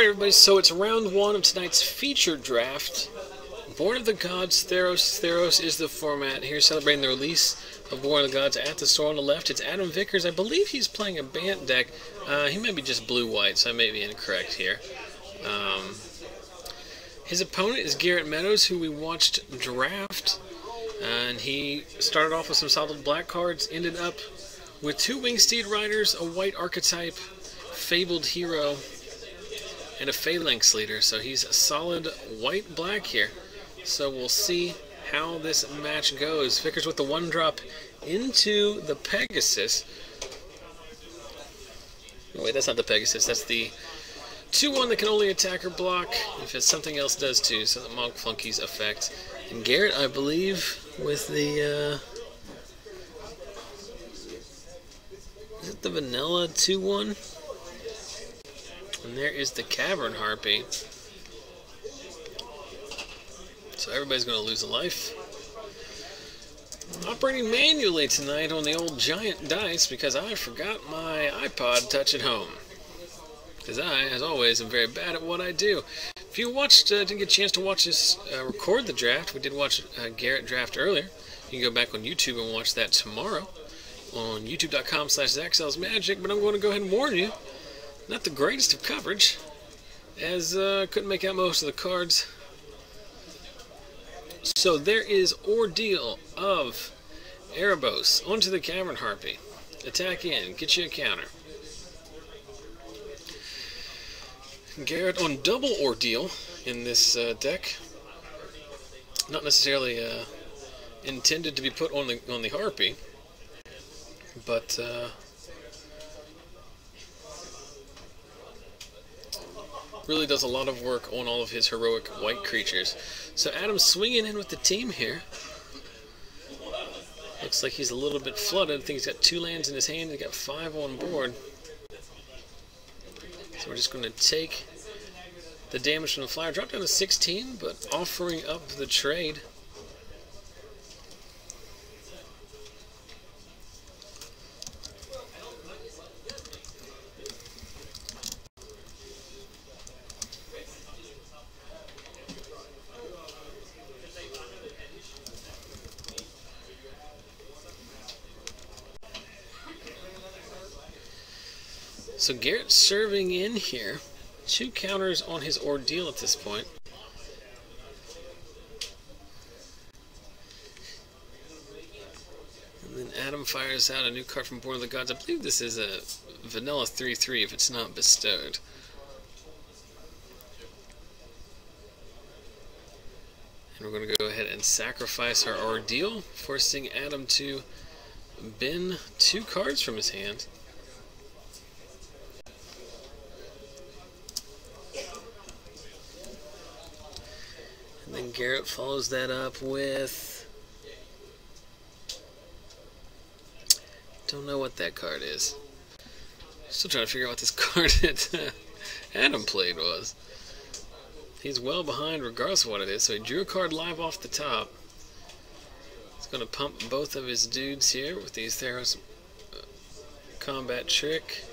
Alright everybody, so it's round one of tonight's feature draft. Born of the Gods, Theros. Theros is the format here, celebrating the release of Born of the Gods. At the store on the left, it's Adam Vickers. I believe he's playing a Bant deck. He may be just blue-white, so I may be incorrect here. His opponent is Garrett, Meadows, who we watched draft. And he started off with some solid black cards, ended up with two Wingsteed Riders, a white archetype, Fabled Hero, and a Phalanx Leader. So he's a solid white-black here. So we'll see how this match goes. Vickers with the one drop into the Pegasus. Oh, wait, that's not the Pegasus. That's the 2/1 that can only attack or block if it's something else does too. So the Monk Flunky's effect. And Garrett, I believe, with the is it the vanilla 2/1? And there is the Cavern Harpy. So everybody's going to lose a life. Operating manually tonight on the old giant dice because I forgot my iPod Touch at home. Because I, as always, am very bad at what I do. If you watched, didn't get a chance to watch this, record the draft, we did watch Garrett draft earlier. You can go back on YouTube and watch that tomorrow on youtube.com/ZachSellsMagic. But I'm going to go ahead and warn you, not the greatest of coverage, as couldn't make out most of the cards. So there is Ordeal of Erebos onto the Cavern Harpy. Attack in, get you a counter. Garrett on double Ordeal in this deck. Not necessarily intended to be put on the Harpy, but really does a lot of work on all of his heroic white creatures. So Adam's swinging in with the team here. Looks like he's a little bit flooded. I think he's got 2 lands in his hand. He's got 5 on board. So we're just going to take the damage from the flyer. Drop down to 16, but offering up the trade. So Garrett serving in here. 2 counters on his Ordeal at this point. And then Adam fires out a new card from Born of the Gods. I believe this is a vanilla 3/3 if it's not bestowed. And we're going to go ahead and sacrifice our Ordeal, forcing Adam to bin 2 cards from his hand. And then Garrett follows that up with... don't know what that card is. Still trying to figure out what this card that Adam played was. He's well behind regardless of what it is. So he drew a card live off the top. He's going to pump both of his dudes here with these Theros Combat Trick.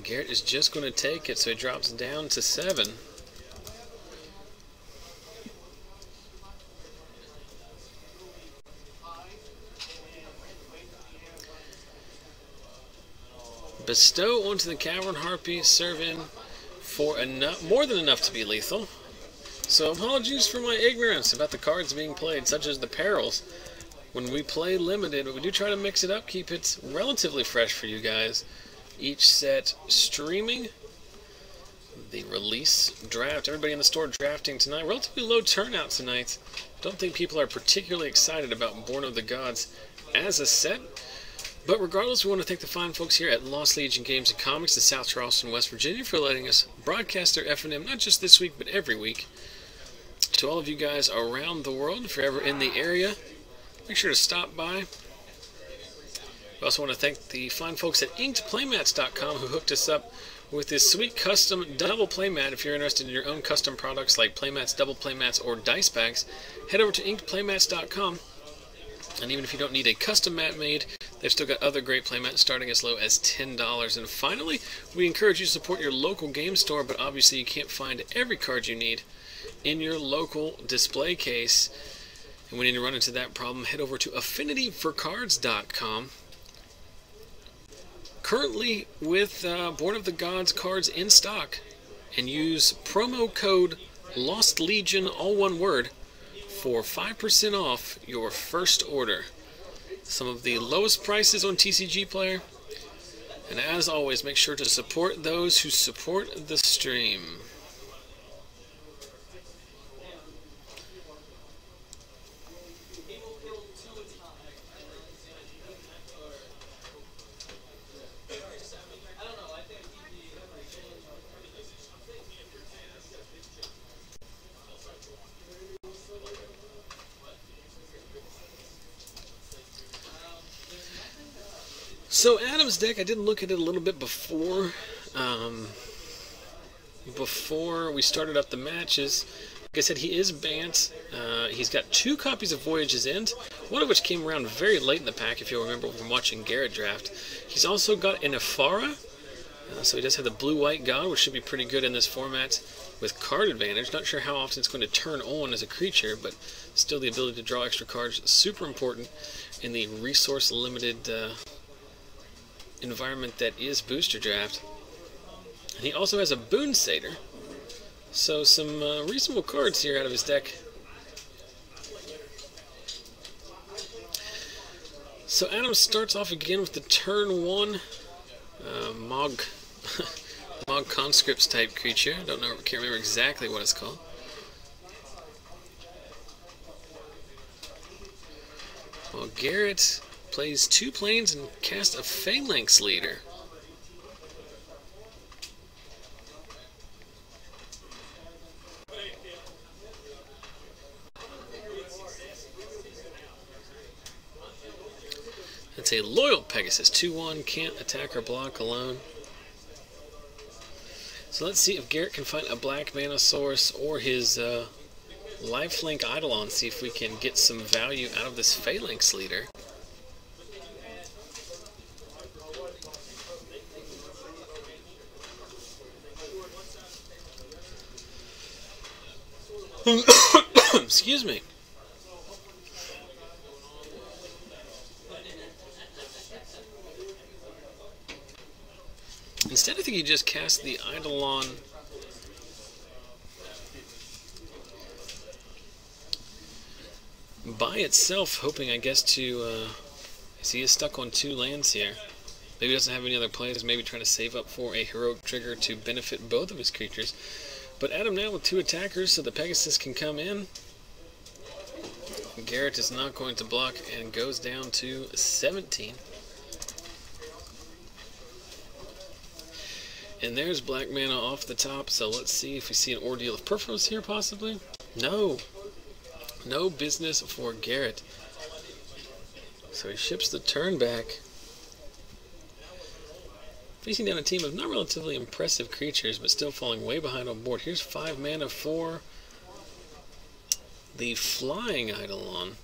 Garrett is just going to take it, so he drops down to 7. Bestow onto the Cavern Harpy, serve in for enough, more than enough to be lethal. So apologies for my ignorance about the cards being played, such as the Perils. When we play limited, but we do try to mix it up, keep it relatively fresh for you guys. Each set streaming. The release draft. Everybody in the store drafting tonight. Relatively low turnout tonight. Don't think people are particularly excited about Born of the Gods as a set. But regardless, we want to thank the fine folks here at Lost Legion Games and Comics in South Charleston, West Virginia for letting us broadcast their FNM, not just this week, but every week. To all of you guys around the world, if you're ever in the area, make sure to stop by. We also want to thank the fine folks at InkedPlaymats.com who hooked us up with this sweet custom double playmat. If you're interested in your own custom products like playmats, double playmats, or dice packs, head over to InkedPlaymats.com. And even if you don't need a custom mat made, They've still got other great playmats starting as low as $10. And finally, we encourage you to support your local game store, but obviously you can't find every card you need in your local display case. And when you run into that problem, head over to affinityforcards.com. Currently with Born of the Gods cards in stock, and use promo code Lost Legion, all one word, for 5% off your first order. Some of the lowest prices on TCG Player. And as always, make sure to support those who support the stream. So Adam's deck, I did look at it a little bit before we started up the matches. Like I said, he is Bant. He's got 2 copies of Voyage's End, one of which came around very late in the pack, if you'll remember from watching Garrett draft. He's also got an Afara, so he does have the Blue-White God, which should be pretty good in this format with card advantage. Not sure how often it's going to turn on as a creature, but still the ability to draw extra cards, super important in the resource-limited environment that is Booster Draft. And he also has a Boon Satyr, so some reasonable cards here out of his deck. So Adam starts off again with the turn 1 Mog Conscripts type creature. Can't remember exactly what it's called. Well, Garrett plays 2 planes and casts a Phalanx Leader. It's a Loyal Pegasus, 2/1, can't attack or block alone. So let's see if Garrett can find a black mana source or his lifelink Eidolon, see if we can get some value out of this Phalanx Leader. Excuse me. Instead, I think he just cast the Eidolon by itself, hoping, I guess, to... he is stuck on 2 lands here. Maybe he doesn't have any other plays, maybe trying to save up for a heroic trigger to benefit both of his creatures. But Adam now with 2 attackers, so the Pegasus can come in. Garrett is not going to block and goes down to 17. And there's black mana off the top, so let's see if we see an Ordeal of Perfos here, possibly. No. No business for Garrett. So he ships the turn back. Facing down a team of not relatively impressive creatures, but still falling way behind on board. Here's 5 mana for the Flying Eidolon.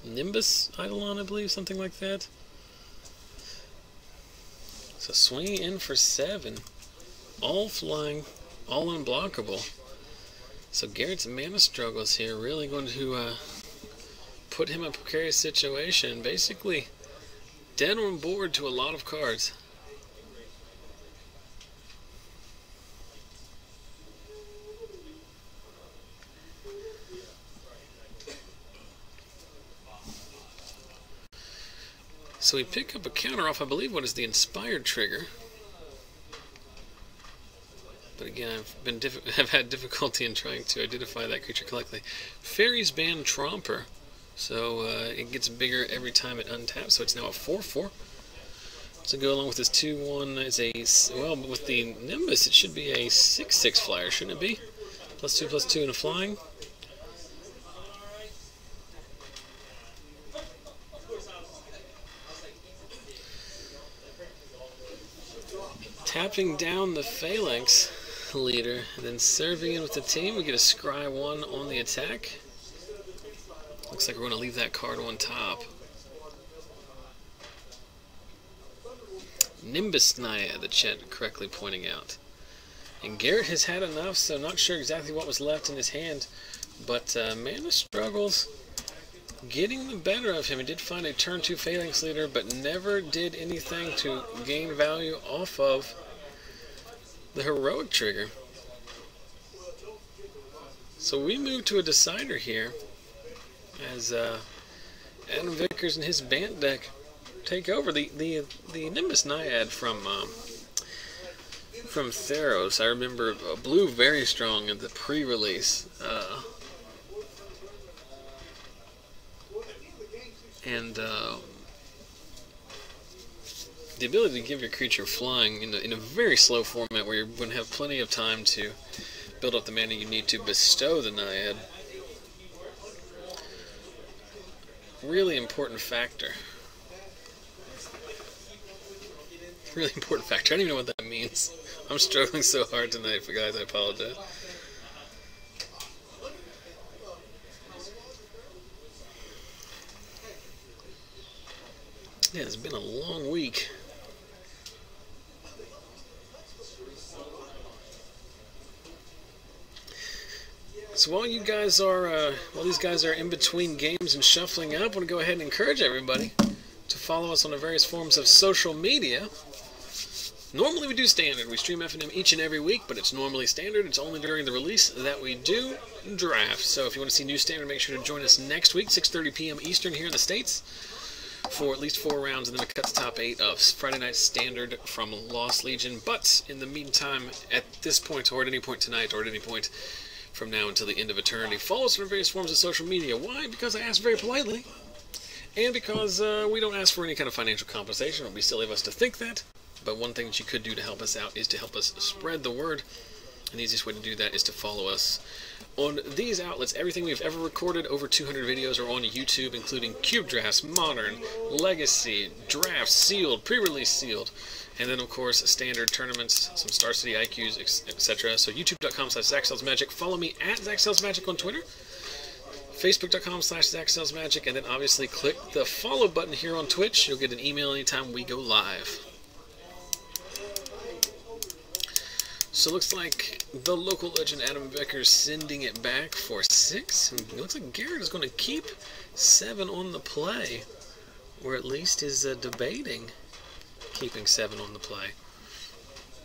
Nimbus Eidolon, I believe, something like that. So swinging in for 7. All flying, all unblockable. So Garrett's mana struggles here really going to put him in a precarious situation. Basically, dead on board to a lot of cards. So we pick up a counter off, I believe, what is the Inspired trigger. But again, I've had difficulty in trying to identify that creature correctly. Fairies Band Tromper. So it gets bigger every time it untaps, so it's now a 4/4. So go along with this 2/1 is a, well, with the Nimbus, it should be a 6/6 flyer, shouldn't it be? +2/+2 and a flying. Tapping down the Phalanx Leader, and then serving in with the team. We get a Scry 1 on the attack. Looks like we're going to leave that card on top. Nimbus Naiad, the chat correctly pointing out. And Garrett has had enough, so not sure exactly what was left in his hand. But Mana struggles getting the better of him. He did find a turn 2 Phalanx Leader, but never did anything to gain value off of the heroic trigger. So we move to a decider here as Adam Vickers and his Bant deck take over. The Nimbus Naiad from Theros, I remember blew very strong in the pre-release. And the ability to give your creature flying in a very slow format where you're going to have plenty of time to build up the mana you need to bestow the Naiad. Really important factor. Really important factor. I don't even know what that means. I'm struggling so hard tonight, for guys. I apologize. Yeah, it's been a long week. So while you guys are, while these guys are in between games and shuffling up, I want to go ahead and encourage everybody to follow us on the various forms of social media. Normally we do standard. We stream FNM each and every week, but it's normally standard. It's only during the release that we do draft. So if you want to see new standard, make sure to join us next week, 6:30 p.m. Eastern here in the States, for at least 4 rounds, and then it cuts top 8 of Friday Night Standard from Lost Legion. But in the meantime, at this point, or at any point tonight, or at any point from now until the end of eternity, follow us on various forms of social media. Why? Because I asked very politely, and because we don't ask for any kind of financial compensation. It would be silly of us to think that. But one thing that you could do to help us out is to help us spread the word. And the easiest way to do that is to follow us on these outlets. Everything we've ever recorded, over 200 videos, are on YouTube, including Cube Drafts, Modern, Legacy, Drafts, Sealed, Pre-Release Sealed, and then, of course, standard tournaments, some Star City IQs, etc. So youtube.com/ZachSellsMagic. Follow me at ZachSellsMagic on Twitter. Facebook.com/ZachSellsMagic. And then, obviously, click the follow button here on Twitch. You'll get an email anytime we go live. So it looks like the local legend Adam Vickers sending it back for 6. And it looks like Garrett is going to keep 7 on the play. Or at least is debating keeping 7 on the play.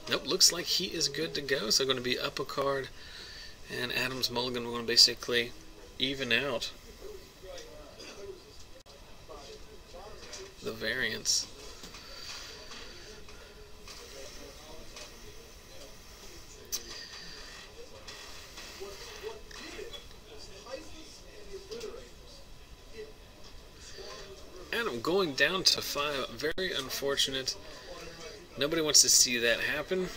Nope, looks like he is good to go. So going to be up a card. And Adam's mulligan, we're going to basically even out the variance. Adam going down to 5, very unfortunate. Nobody wants to see that happen,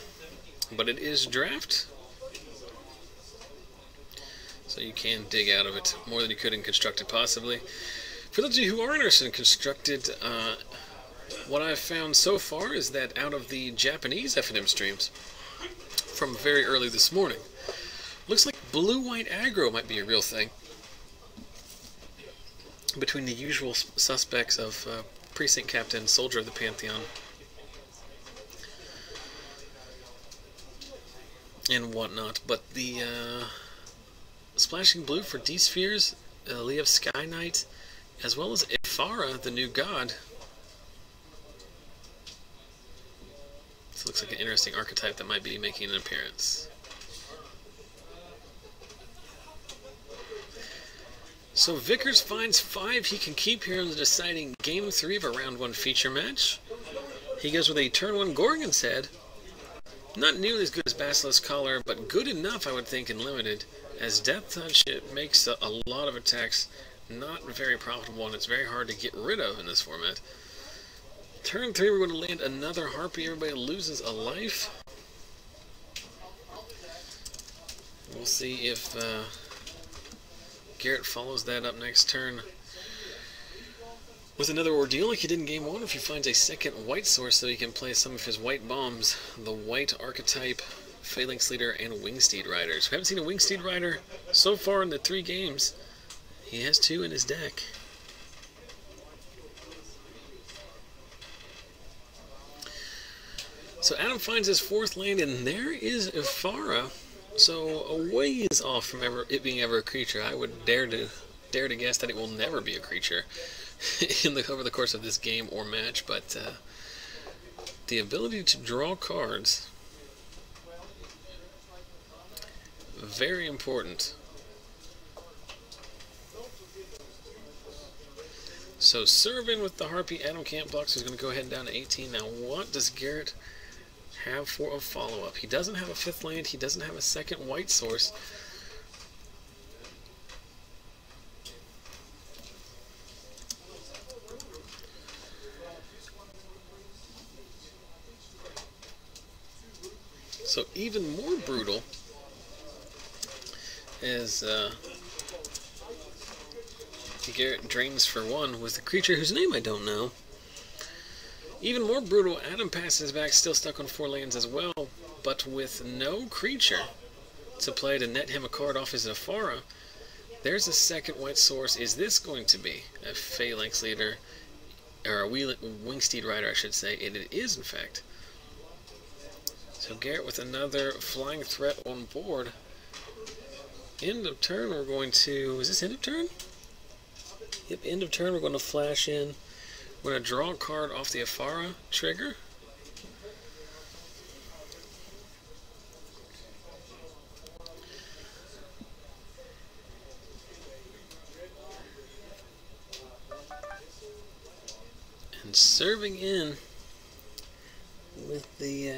but it is draft, so you can dig out of it more than you could in Constructed, possibly. For those of you who are interested in Constructed, what I've found so far is that out of the Japanese FNM streams from very early this morning, looks like blue-white aggro might be a real thing between the usual suspects of Precinct Captain, Soldier of the Pantheon, and whatnot. But the splashing blue for D-Spheres, Liev Sky Knight, as well as Ifara, the new god. This looks like an interesting archetype that might be making an appearance. So Vickers finds 5 he can keep here in the deciding Game 3 of a Round 1 feature match. He goes with a Turn 1 Gorgon's Head. Not nearly as good as Basilisk Collar, but good enough, I would think, in Limited, as Death Touch, it makes a lot of attacks not very profitable, and it's very hard to get rid of in this format. Turn 3, we're going to land another Harpy. Everybody loses a life. We'll see if Garrett follows that up next turn with another ordeal like he did in Game 1. If he finds a second white source so he can play some of his white bombs, the white archetype, Phalanx Leader, and Wingsteed Riders. We haven't seen a Wingsteed Rider so far in the 3 games. He has 2 in his deck. So Adam finds his 4th land, and there is Ifara. So a ways off from it being ever a creature. I would dare to guess that it will never be a creature over the course of this game or match. But the ability to draw cards, very important. So serve in with the Harpy. Adam can't block, so he's going to go ahead and down to 18. Now what does Garrett have for a follow-up? He doesn't have a 5th land. He doesn't have a 2nd white source. So even more brutal as Garrett drains for 1 with the creature whose name I don't know. Even more brutal, Adam passes back, still stuck on 4 lands as well, but with no creature to play to net him a card off his Ifara. There's a 2nd white source. Is this going to be a Phalanx Leader, or a Wingsteed Rider, I should say? And it is, in fact. So Garrett with another flying threat on board. End of turn, we're going to... Is this end of turn? Yep, end of turn, we're going to flash in. We're going to draw a card off the Ifara trigger. And serving in with the,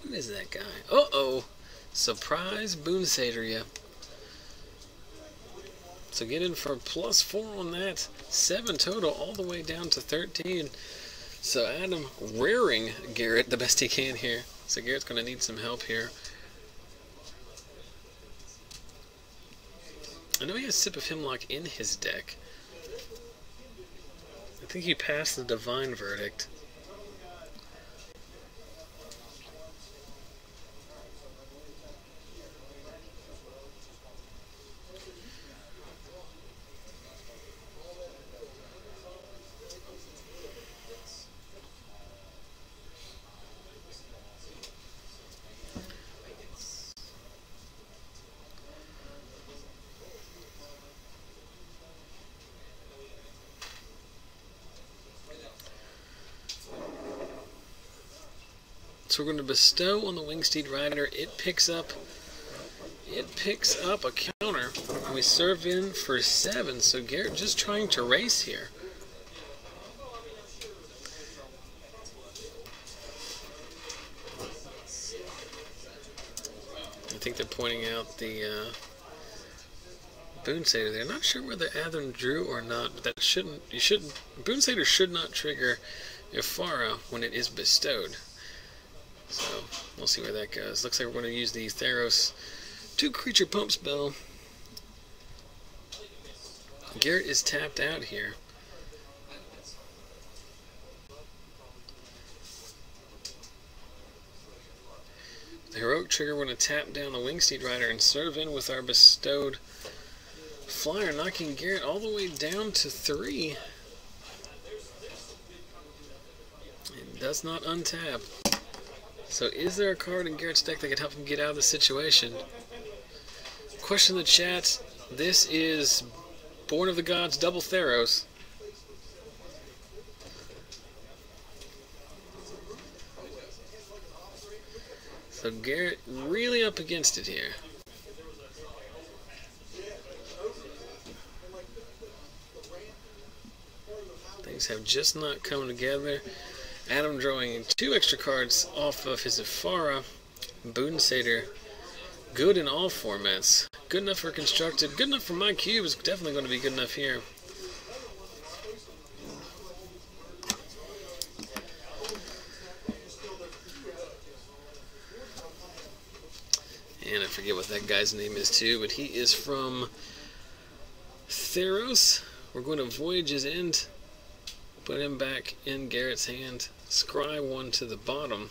what is that guy? Uh-oh! Surprise Boonsateria. So get in for +4 on that. 7 total, all the way down to 13. So Adam rearing Garrett the best he can here. So Garrett's going to need some help here. I know he has Sip of Hemlock in his deck. I think he passed the Divine Verdict. So we're going to bestow on the Wingsteed Rider. It picks up a counter, and we serve in for 7. So Garrett just trying to race here. I think they're pointing out the Boonsater there. Not sure whether Adam drew or not, but that Boonsater should not trigger Ifara when it is bestowed. So we'll see where that goes. Looks like we're going to use the Theros 2-creature pump spell. Garrett is tapped out here. The Heroic trigger, we're going to tap down the Wingsteed Rider and serve in with our bestowed Flyer, knocking Garrett all the way down to 3. It does not untap. So is there a card in Garrett's deck that could help him get out of the situation? Question in the chat. This is Born of the Gods double Theros. So Garrett really up against it here. Things have just not come together. Adam drawing 2 extra cards off of his Ifara. Boonsater, good in all formats. Good enough for Constructed. Good enough for my cube is definitely going to be good enough here. And I forget what that guy's name is too, but he is from Theros. We're going to Voyage his End. Put him back in Garrett's hand. Scry 1 to the bottom.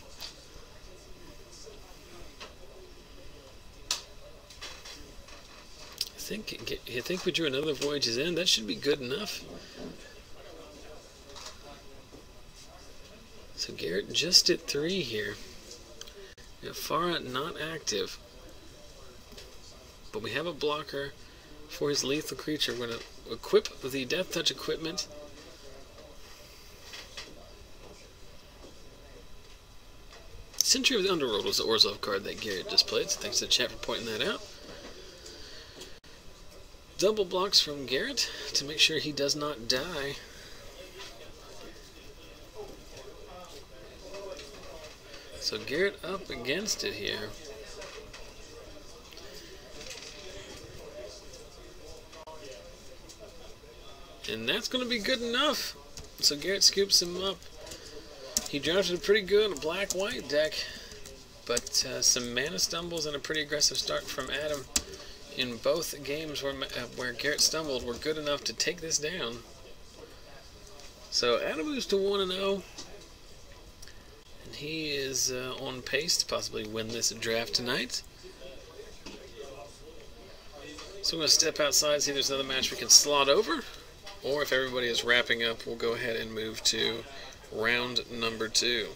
think we drew another Voyage's End. That should be good enough. So Garrett just at 3 here. Farah not active. But we have a blocker for his lethal creature. We're going to equip the Death Touch equipment. Century of the Underworld was the Orzhov card that Garrett just played, so thanks to the chat for pointing that out. Double blocks from Garrett to make sure he does not die. So Garrett up against it here. And that's going to be good enough. So Garrett scoops him up. He drafted a pretty good black-white deck, but some mana stumbles and a pretty aggressive start from Adam in both games where Garrett stumbled were good enough to take this down. So Adam moves to 1-0, and he is on pace to possibly win this draft tonight. So I'm going to step outside, see if there's another match we can slot over, or if everybody is wrapping up, we'll go ahead and move to round number 2.